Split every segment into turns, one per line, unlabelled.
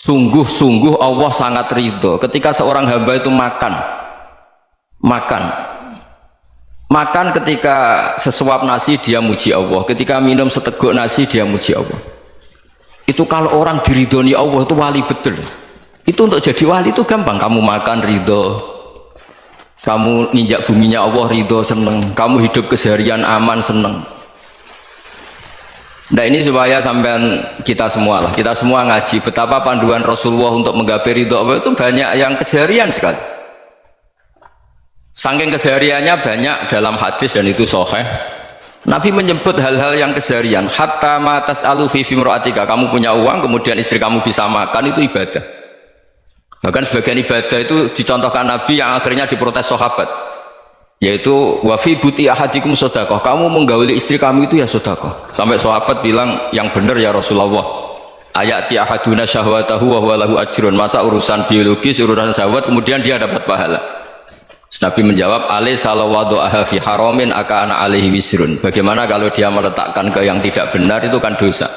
Sungguh-sungguh Allah sangat ridho ketika seorang hamba itu makan ketika sesuap nasi dia muji Allah, ketika minum seteguk nasi dia muji Allah. Itu kalau orang diridhoni Allah itu wali betul. Itu untuk jadi wali itu gampang, kamu makan ridho, kamu nginjak buminya Allah ridho seneng, kamu hidup keseharian aman seneng. Nah ini supaya sampean kita semua ngaji betapa panduan Rasulullah untuk menggapai ridho Allah itu banyak yang keseharian sekali. Saking kesehariannya banyak dalam hadis dan itu sahih. Nabi menyebut hal-hal yang keseharian. Hatta ma tas'alu fi fimra'atika, kamu punya uang kemudian istri kamu bisa makan, itu ibadah. Bahkan sebagian ibadah itu dicontohkan Nabi yang akhirnya diprotes sahabat, yaitu wa fi buti ahadikum sedekah, kamu menggauli istri kamu itu ya sedekah. Sampai sahabat bilang, yang benar ya Rasulullah, ayati ahaduna syahwatahu wa huwa lahu ajrun, masa urusan biologis, urusan syahwat kemudian dia dapat pahala. Nabi menjawab, alaysa lawadhu'aha fi haramin akana alaihi wisrun, bagaimana kalau dia meletakkan ke yang tidak benar, itu kan dosa.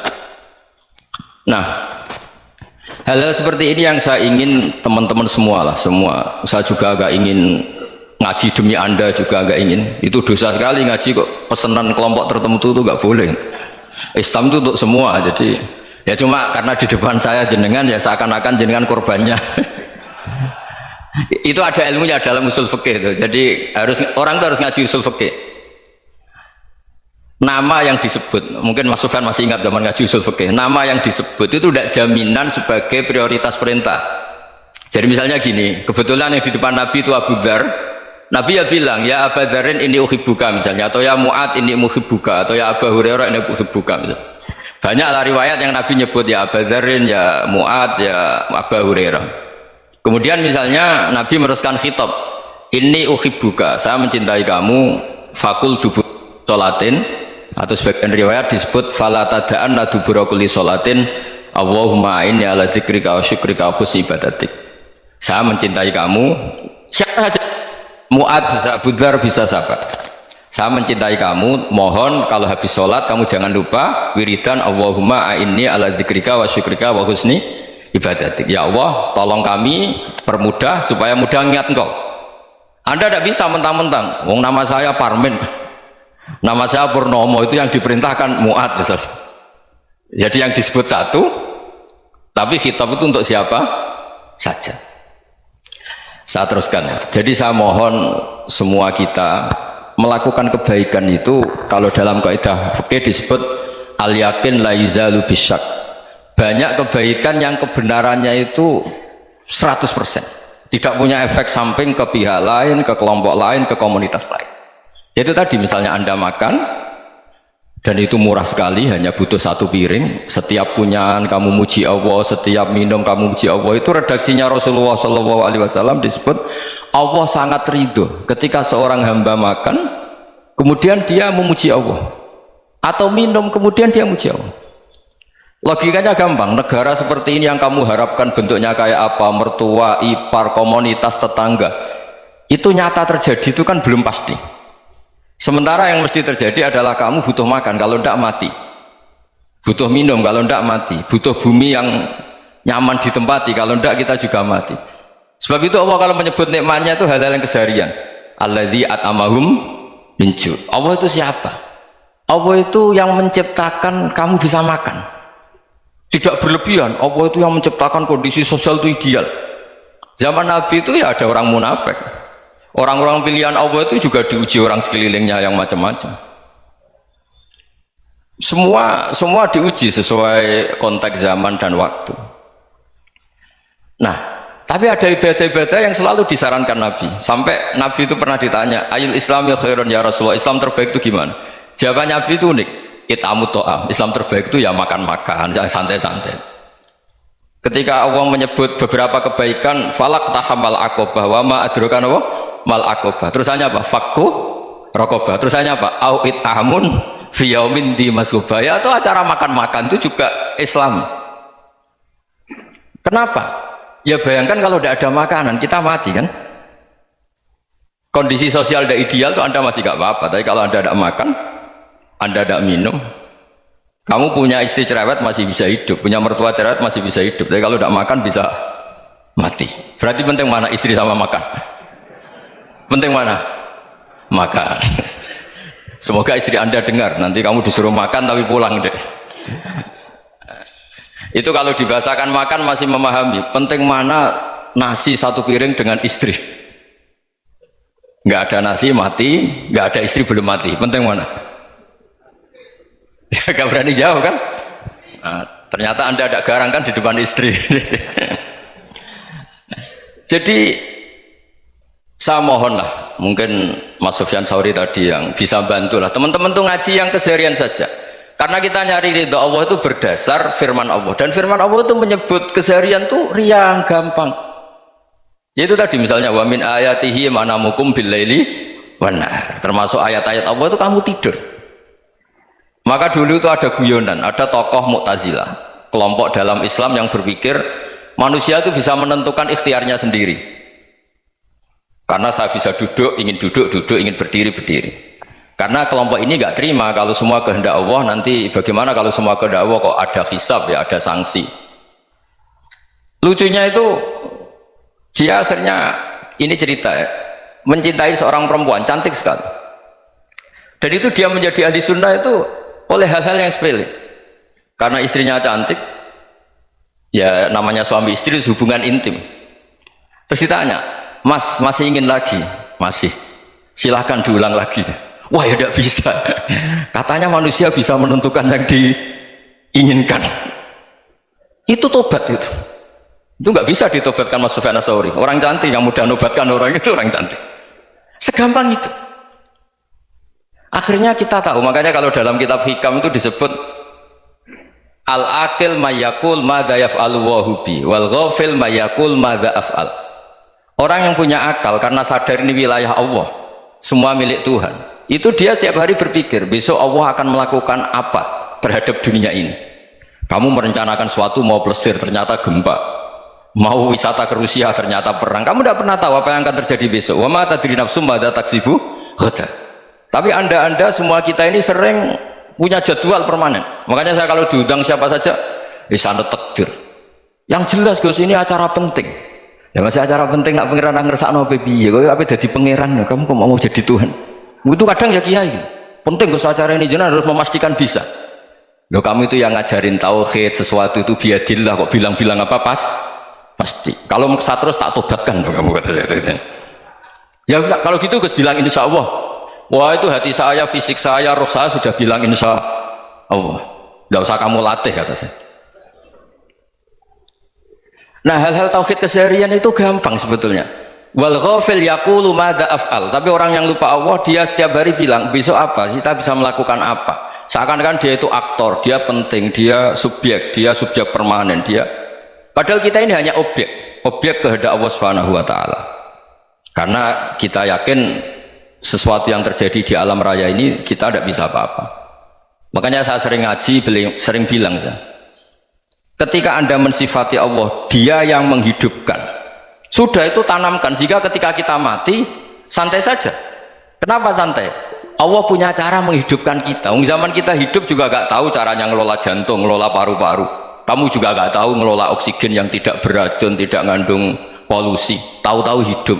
Nah, hal-hal seperti ini yang saya ingin teman-teman semua saya juga agak ingin ngaji demi anda juga agak ingin. Itu dosa sekali ngaji kok pesanan kelompok tertentu itu nggak boleh. Islam itu untuk semua. Jadi ya cuma karena di depan saya jenengan ya seakan-akan jenengan korbannya. Itu ada ilmunya dalam usul fikih itu. Jadi orang itu harus ngaji usul fikih. Nama yang disebut, mungkin Mas Sufyan masih ingat zaman ngaji usul fikih, nama yang disebut itu tidak jaminan sebagai prioritas perintah. Jadi misalnya gini, kebetulan yang di depan Nabi itu Abu Dzar, Nabi ya bilang, ya Abu Dzarin ini uhibbuka misalnya, atau ya Mu'ad ini uhibbuka, atau ya Abu Hurairah ini uhibbuka misalnya. Banyaklah riwayat yang Nabi nyebut ya Abu Dzarin, ya Mu'ad, ya Abu Hurairah. Kemudian misalnya Nabi meneruskan khitab, ini uhibbuka, saya mencintai kamu, fakul dubur sholatin, atau sebagian riwayat disebut fala tada'anna dubura kulli sholatin Allahumma inni ala dzikrika wa syukrika wa husni ibadatik. Saya mencintai kamu, siapa saja, Mu'ad bisa, Abu Dzar bisa sahabat. Saya mencintai kamu, mohon kalau habis sholat kamu jangan lupa wiridan Allahumma inni ala dzikrika wa syukrika wa husni ibadatik. Ya Allah, tolong kami permudah supaya mudah ingat engkau. Anda tidak bisa mentang-mentang, wong nama saya Parmin, nama saya Purnomo, itu yang diperintahkan Mu'ad misalnya. Jadi yang disebut satu, tapi khitab itu untuk siapa saja. Saya teruskan ya. Jadi saya mohon semua kita melakukan kebaikan itu, kalau dalam kaidah fikih disebut al yakin la yuzalu bisyak. Banyak kebaikan yang kebenarannya itu 100%, tidak punya efek samping ke pihak lain, ke kelompok lain, ke komunitas lain. Itu tadi misalnya Anda makan dan itu murah sekali, hanya butuh satu piring, setiap punyaan kamu muji Allah, setiap minum kamu muji Allah. Itu redaksinya Rasulullah SAW disebut Allah sangat ridho ketika seorang hamba makan kemudian dia memuji Allah, atau minum kemudian dia muji Allah. Logikanya gampang, negara seperti ini yang kamu harapkan bentuknya kayak apa, mertua, ipar, komunitas, tetangga, itu nyata terjadi itu kan belum pasti. Sementara yang mesti terjadi adalah kamu butuh makan, kalau tidak mati, butuh minum, kalau tidak mati, butuh bumi yang nyaman ditempati, kalau tidak kita juga mati. Sebab itu Allah kalau menyebut nikmatnya itu hal-hal yang keseharian. Alladzi at'amahum min ju'. Allah itu siapa? Allah itu yang menciptakan kamu bisa makan, tidak berlebihan. Allah itu yang menciptakan kondisi sosial itu ideal. Zaman Nabi itu ya ada orang munafik, orang-orang pilihan Allah itu juga diuji orang sekelilingnya yang macam-macam. Semua diuji sesuai konteks zaman dan waktu. Nah, tapi ada ibadah-ibadah yang selalu disarankan Nabi. Sampai Nabi itu pernah ditanya, ayul islami khairun ya Rasulullah, Islam terbaik itu gimana? Jawaban Nabi itu unik, itamu to'am, Islam terbaik itu ya makan-makan, yang santai-santai. Ketika Allah menyebut beberapa kebaikan, falak tahamal aqobah, wa ma adrokan apa? Mal aqobah. Terusannya apa? Fakku rokobah. Terusannya apa? Au it'amun fi yaumin di masubah. Ya, atau acara makan-makan itu juga Islam. Kenapa? Ya bayangkan kalau tidak ada makanan, kita mati kan? Kondisi sosial tidak ideal tuh Anda masih gak apa-apa, tapi kalau Anda tidak makan, Anda tidak minum, Kamu punya istri cerewet masih bisa hidup, punya mertua cerewet masih bisa hidup. Tapi kalau tidak makan bisa mati. Berarti penting mana istri sama makan? Penting mana? Makan. Semoga istri Anda dengar. Nanti kamu disuruh makan tapi pulang deh. Itu kalau dibahasakan makan masih memahami. Penting mana nasi satu piring dengan istri? Nggak ada nasi mati, nggak ada istri belum mati. Penting mana? Gak berani jauh kan? Nah, ternyata Anda ada garang kan di depan istri. Jadi saya mohonlah, mungkin Mas Sufyan Sauri tadi yang bisa bantulah teman-teman tuh ngaji yang keseharian saja. Karena kita nyari ridha Allah itu berdasar firman Allah, dan firman Allah itu menyebut keseharian tuh riang gampang. Yaitu tadi misalnya wa min ayatihi manamukum bil laili wan nahar. Termasuk ayat-ayat Allah itu kamu tidur. Maka dulu itu ada guyonan, ada tokoh Mu'tazilah, kelompok dalam Islam yang berpikir manusia itu bisa menentukan ikhtiarnya sendiri. Karena saya bisa duduk, ingin berdiri, berdiri. Karena kelompok ini nggak terima kalau semua kehendak Allah, nanti bagaimana kalau semua kehendak Allah kok ada hisab ya, ada sanksi. Lucunya itu dia akhirnya, ini cerita ya, mencintai seorang perempuan cantik sekali. Dan itu dia menjadi ahli sunnah itu oleh hal-hal yang sepele. Karena istrinya cantik, ya namanya suami istri hubungan intim. Terus ditanya, Mas masih ingin lagi? Masih. Silahkan diulang lagi. Wah ya tidak bisa. Katanya manusia bisa menentukan yang diinginkan. Itu tobat itu. Itu nggak bisa ditobatkan Mas Sufyan Ats-Tsauri. Orang cantik yang mudah nobatkan orang itu orang cantik. Segampang itu. Akhirnya kita tahu, makanya kalau dalam kitab Hikam itu disebut al-aqil mayyakul madza yaf'alu wa hubi wal ghafil mayyakul madza af'al. Orang yang punya akal karena sadar ini wilayah Allah, semua milik Tuhan, itu dia tiap hari berpikir besok Allah akan melakukan apa terhadap dunia ini. Kamu merencanakan suatu mau plesir ternyata gempa, mau wisata ke Rusia ternyata perang. Kamu tidak pernah tahu apa yang akan terjadi besok. Wa ma tadri nafsum madza taksibu ghadan. Tapi anda semua kita ini sering punya jadwal permanen. Makanya saya kalau diundang siapa saja sana takdir. Yang jelas Gus ini acara penting. Ya masih acara penting nak pangeran ngersakno piye? Kok ape dadi pangeran? Kamu kok mau jadi Tuhan? Itu kadang ya kiai. Penting Gus acara ini jenengan harus memastikan bisa. Loh kamu itu yang ngajarin tauhid, sesuatu itu biadillah kok bilang-bilang apa pasti. Kalau maksa terus tak tobatkan loh kamu kata saya. Ya kalau gitu Gus bilang insya Allah. Wah itu hati saya, fisik saya, roh saya sudah bilang insya Allah. Tidak usah kamu latih kata saya. Nah hal-hal tauhid keseharian itu gampang sebetulnya. Wal ghafil yaqulu madza af'al. Tapi orang yang lupa Allah dia setiap hari bilang besok apa? Kita bisa melakukan apa? Seakan-akan dia itu aktor, dia penting, dia subjek permanen, dia. Padahal kita ini hanya objek kehendak Allah Subhanahu wa taala. Karena kita yakin sesuatu yang terjadi di alam raya ini kita tidak bisa apa-apa. Makanya saya sering ngaji, sering bilang saya, ketika Anda mensifati Allah, dia yang menghidupkan, sudah itu tanamkan sehingga ketika kita mati santai saja. Kenapa santai? Allah punya cara menghidupkan kita. Zaman kita hidup juga gak tahu caranya ngelola jantung, ngelola paru-paru. Kamu juga gak tahu ngelola oksigen yang tidak beracun, tidak mengandung polusi. Tahu-tahu hidup.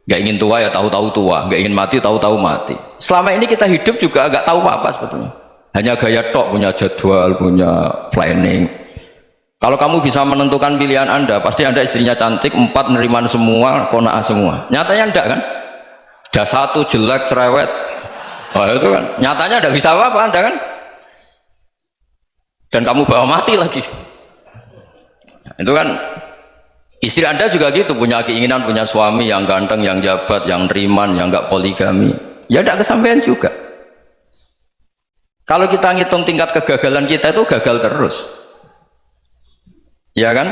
Gak ingin tua ya tahu-tahu tua, gak ingin mati tahu-tahu mati. Selama ini kita hidup juga gak tahu apa sebetulnya. Hanya gaya tok, punya jadwal, punya planning. Kalau kamu bisa menentukan pilihan Anda, pasti Anda istrinya cantik, 4 neriman semua, qanaah semua. Nyatanya enggak kan? Ada 1 jelek cerewet. Wah itu kan, nyatanya enggak bisa apa-apa Anda kan? Dan kamu bawa mati lagi. Itu kan istri Anda juga gitu, punya keinginan punya suami yang ganteng, yang jabat, yang neriman, yang enggak poligami. Ya enggak kesampaian juga. Kalau kita ngitung tingkat kegagalan kita itu gagal terus. Ya kan?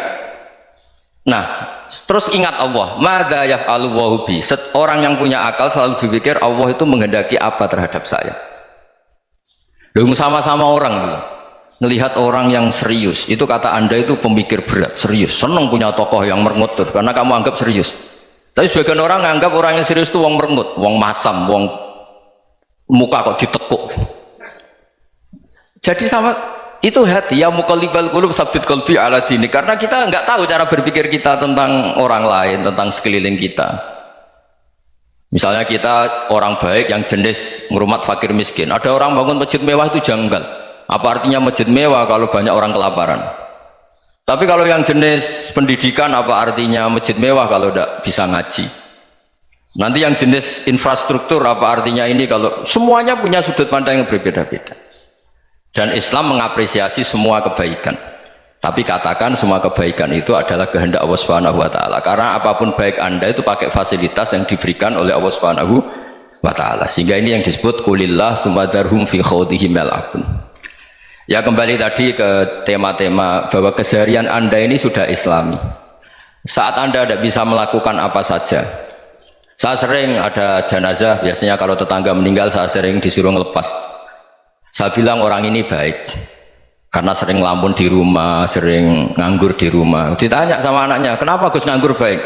Nah, terus ingat Allah, madza yaf'alu wa bi. Orang yang punya akal selalu berpikir Allah itu menghendaki apa terhadap saya. Loh, sama-sama orang loh. Melihat orang yang serius, itu kata Anda itu pemikir berat, serius, senang punya tokoh yang merengut karena kamu anggap serius. Tapi sebagian orang anggap orang yang serius itu wong merengut, wong masam, wong muka kok ditekuk. Jadi sama itu hati ya muqallibal qulub tsabbit qalbi ala dini, karena kita nggak tahu cara berpikir kita tentang orang lain, tentang sekeliling kita. Misalnya kita orang baik yang jenis ngurmat fakir miskin, ada orang bangun masjid mewah itu janggal. Apa artinya masjid mewah kalau banyak orang kelaparan? Tapi kalau yang jenis pendidikan, apa artinya masjid mewah kalau tidak bisa ngaji? Nanti yang jenis infrastruktur, apa artinya ini kalau semuanya punya sudut pandang yang berbeda-beda. Dan Islam mengapresiasi semua kebaikan. Tapi katakan semua kebaikan itu adalah kehendak Allah Subhanahu wa taala. Karena apapun baik Anda itu pakai fasilitas yang diberikan oleh Allah Subhanahu wa taala. Sehingga ini yang disebut qulillah tsumma darhum fi khawdihim yal'abun. Ya, kembali tadi ke tema-tema bahwa keseharian Anda ini sudah Islami. Saat Anda tidak bisa melakukan apa saja. Saya sering ada jenazah, biasanya kalau tetangga meninggal saya sering disuruh ngelepas. Saya bilang orang ini baik karena sering ngelamun di rumah, sering nganggur di rumah. Ditanya sama anaknya, kenapa Gus nganggur baik?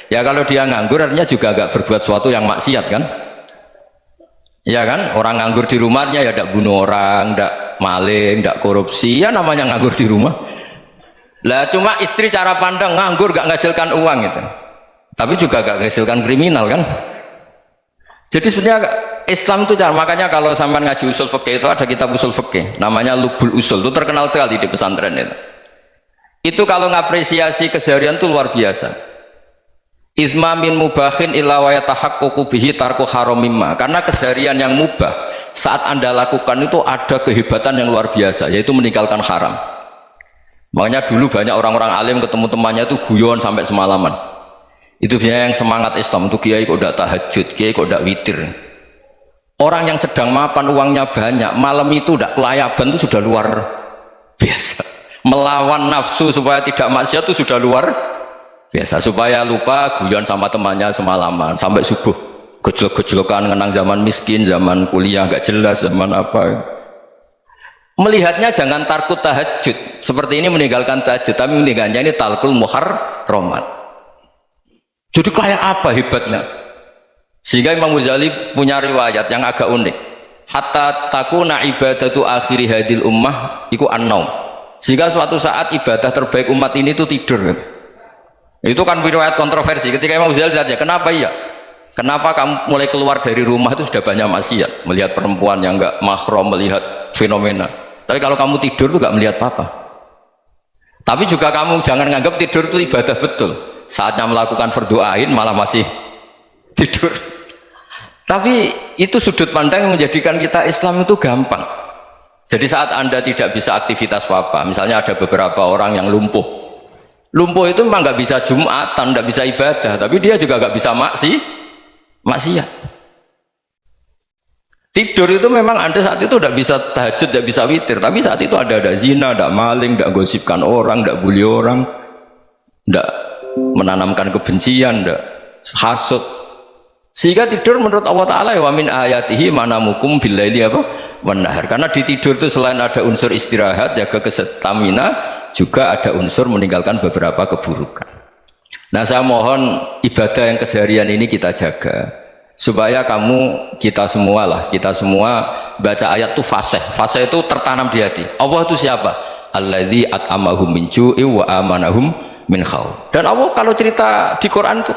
Ya kalau dia nganggur artinya juga agak berbuat sesuatu yang maksiat kan? Ya kan? Orang nganggur di rumahnya ya tidak bunuh orang, tidak maling, tidak korupsi, ya namanya nganggur di rumah. Lah cuma istri cara pandang nganggur gak menghasilkan uang itu. Tapi juga gak menghasilkan kriminal kan? Jadi sebenarnya Islam itu cara, makanya kalau sampai ngaji usul fikih itu ada kitab usul fikih namanya Lubul Usul, itu terkenal sekali di pesantren itu. Itu kalau ngapresiasi keseharian itu luar biasa. Izma min mubahin illa wa yatahaqqaqu bihi tarku haramimma. Karena keseharian yang mubah saat Anda lakukan itu ada kehebatan yang luar biasa, yaitu meninggalkan haram. Makanya dulu banyak orang-orang alim ketemu temannya itu guyon sampai semalaman. Itu biasanya yang semangat Islam itu, kiai kok tidak tahajud, kiai kok tidak witir. Orang yang sedang mapan uangnya banyak, malam itu tidak kelayaban itu sudah luar biasa. Melawan nafsu supaya tidak maksiat itu sudah luar biasa. Supaya lupa guyon sama temannya semalaman sampai subuh, gejlok-gejlokan ngenang zaman miskin, zaman kuliah nggak jelas, zaman apa. Melihatnya jangan tarkut tahajud seperti ini, meninggalkan tahajud, tapi meninggalkannya ini talkul muharramat. Jadi kayak apa hebatnya? Sehingga Imam Ghazali punya riwayat yang agak unik. Hatta takuna ibadatu akhiri hadil ummah iku an-naum. Sehingga suatu saat ibadah terbaik umat ini itu tidur. Itu kan riwayat kontroversi. Ketika Imam Ghazali saja, kenapa iya? Kenapa kamu mulai keluar dari rumah itu sudah banyak maksiat, melihat perempuan yang enggak mahram, melihat fenomena. Tapi kalau kamu tidur itu enggak melihat apa-apa. Tapi juga kamu jangan nganggap tidur itu ibadah betul. Saatnya melakukan fardu ain malah masih tidur. Tapi itu sudut pandang yang menjadikan kita Islam itu gampang. Jadi saat Anda tidak bisa aktivitas apa-apa, misalnya ada beberapa orang yang lumpuh itu memang nggak bisa Jumatan, nggak bisa ibadah, tapi dia juga nggak bisa maksiat. Tidur itu memang Anda saat itu tidak bisa tahajud, tidak bisa witir, tapi saat itu ada zina, ada maling, tidak gosipkan orang, tidak bully orang, tidak menanamkan kebencian, tidak hasud. Sehingga tidur menurut Allah Ta'ala wa min ayatihi manamukum billaili apa? Wanahar. Karena di tidur itu selain ada unsur istirahat, jaga stamina, juga ada unsur meninggalkan beberapa keburukan. Nah, saya mohon ibadah yang keseharian ini kita jaga supaya kita semua baca ayat itu fasih itu tertanam di hati. Allah itu siapa? Alladzi at'amahum min ju'i wa amanahum min khauf. Dan Allah kalau cerita di Quran itu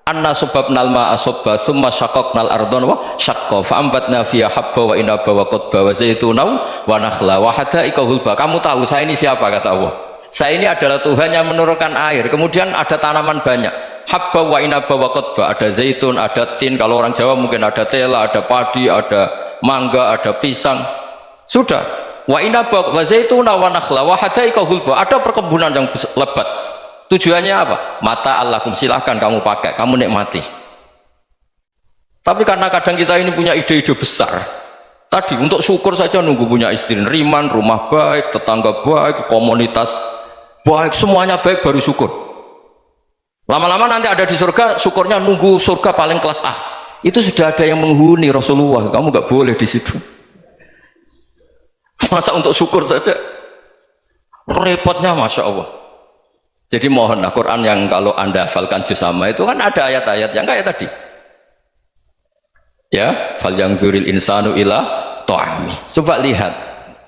anna sababnal ma'a sabba thumma syaqaqnal ardhan wa syaqqa fa ambatna fiha habba wa inaba wa qadba wa zaituna wa nakhla wa hadaika hulba. Kamu tahu saya ini siapa? Kata Allah, saya ini adalah Tuhan yang menurunkan air, kemudian ada tanaman banyak, habba wa inaba wa qadba, ada zaitun, ada tin, kalau orang Jawa mungkin ada tela, ada padi, ada mangga, ada pisang. Sudah, wa inaba wa zaituna wa nakhla wa hadaika hulba, ada perkebunan yang lebat. Tujuannya apa? Mata Allahkum, silahkan kamu pakai, kamu nikmati. Tapi karena kadang kita ini punya ide-ide besar, tadi untuk syukur saja nunggu punya istri riman, rumah baik, tetangga baik, komunitas baik, semuanya baik baru syukur. Lama-lama nanti ada di surga, syukurnya nunggu surga paling kelas A. Itu sudah ada yang menghuni Rasulullah, kamu nggak boleh di situ. Masa untuk syukur saja repotnya, masya Allah. Jadi mohonlah Quran yang kalau Anda hafalkan juz sama itu kan ada ayat-ayat yang kayak tadi. Ya, fal yanzuril insanu ila ta'ami. Coba lihat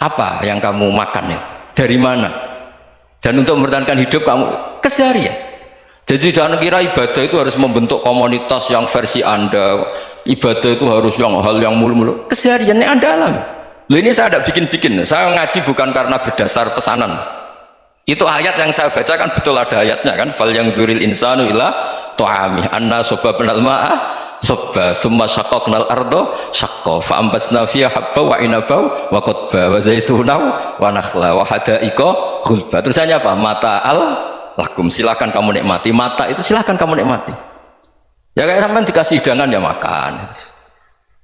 Apa yang kamu makan ya? Dari mana? Dan untuk mempertahankan hidup kamu keseharian. Jadi jangan kira ibadah itu harus membentuk komunitas yang versi Anda. Ibadah itu harus hal yang mulu-mulu. Kesehariannya Anda alami. Loh, ini saya tidak bikin-bikin. Saya ngaji bukan karena berdasar pesanan. Itu ayat yang saya baca kan betul ada ayatnya kan. Fal yang dzuril insanu ila tu'ami anna sobabnal ma'ah sobba thumma syaqaqnal ardo syaqqa fa ambasna fiha habba wa inaba wa qadba wa zaituna wa nakhla wa hadaiqa ghulba. Terusannya apa? Mata al lakum, silakan kamu nikmati. Mata itu silakan kamu nikmati. Ya kayak sampean dikasih hidangan ya makan.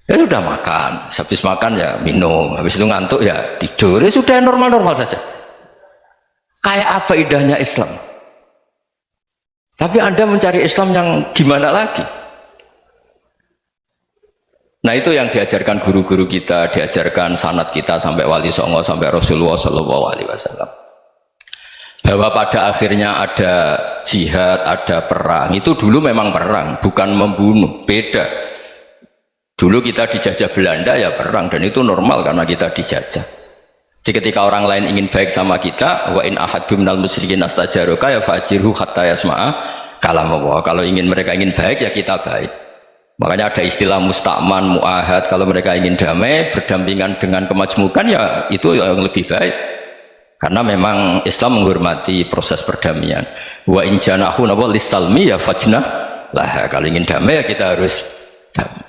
Ya sudah makan, habis makan ya minum, habis itu ngantuk ya tidur. Ya sudah normal-normal saja. Kayak apa indahnya Islam. Tapi Anda mencari Islam yang gimana lagi? Nah itu yang diajarkan guru-guru kita, diajarkan sanad kita sampai Wali Songo, sampai Rasulullah SAW. Bahwa pada akhirnya ada jihad, ada perang. Itu dulu memang perang, bukan membunuh. Beda. Dulu kita dijajah Belanda ya perang, dan itu normal karena kita dijajah. Jadi ketika orang lain ingin baik sama kita, wa in ahadum minal musyrikin astajaruka ya fajirhu hatta yasma'a kalam Allah. Kalau mereka ingin baik ya kita baik. Makanya ada istilah musta'man, mu'ahad. Kalau mereka ingin damai, berdampingan dengan kemajmukan ya itu yang lebih baik. Karena memang Islam menghormati proses perdamaian. Wa in janahu lis-salmi ya fajnah lah. Kalau ingin damai ya kita harus damai.